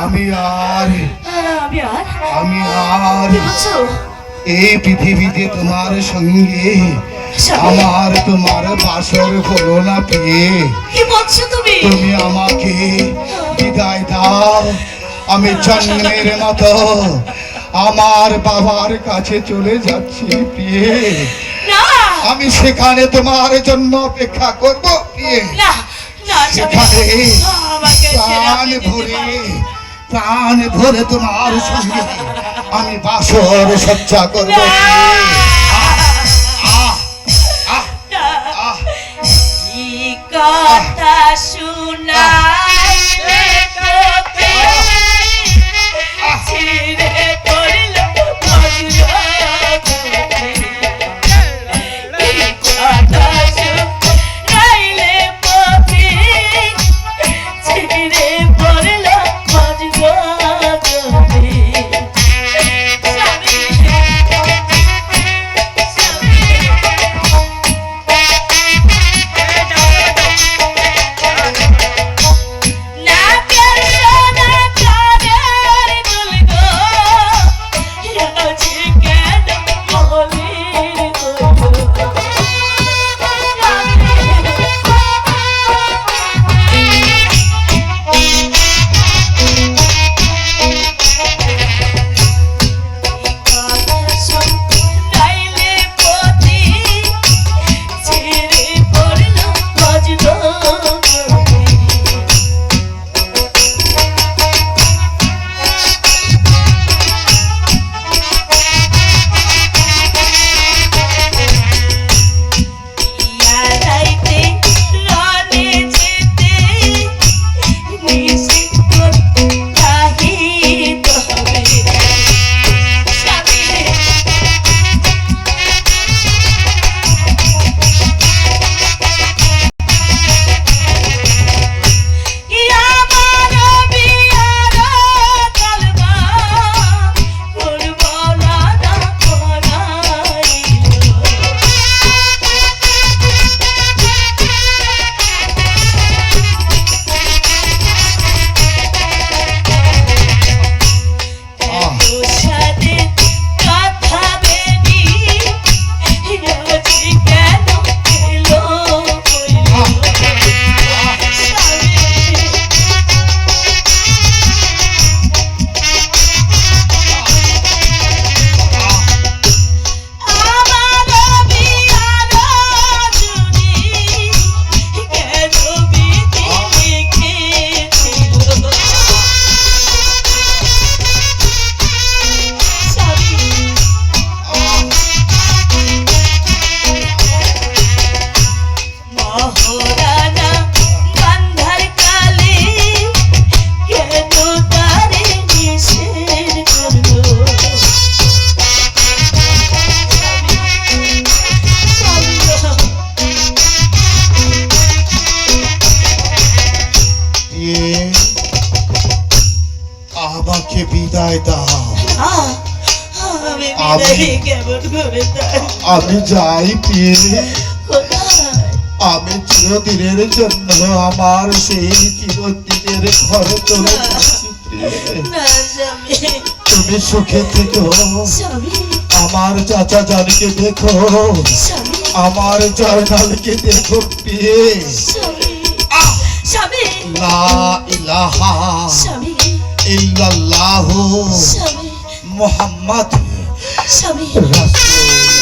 আমি আর আমি আর এই পৃথিবীতে তোমার সঙ্গে আমার তোমার বাসর হলো না পেয়ে কি বলছো তুমি? তুমি আমাকে বিদায় দাও। আমি জন্মের মতো আমার বাবার কাছে চলে যাচ্ছি প্রিয়ে। না, আমি সেখানে তোমার জন্য অপেক্ষা করব প্রিয়ে। না, না, সেখানে আমাকে প্রাণ ভরে প্রাণ ভরে তোমার সঙ্গে আমি বাসর সজ্জা করবো কি কথা শুনাইলে তোকে ছিঁড়ে পড়ল মজুরকে। কি কথা শুনাইলে তোকে ছিঁড়ে পড়ল মজুরকে। আমাকে বিদায় দাও। আমি যাই প্রিয়ে। আমি চিরদিনের জন্য আমার সেই চিরদিনের ঘরে চলে যাচ্ছি প্রিয়ে। তুমি সুখে থেকো। আমার চাচা জানকে দেখো, আমার জয়নালকে দেখো প্রিয়ে। লা ইলাহা ইল্লাল্লাহু মুহাম্মদ রাসূলুল্লাহ।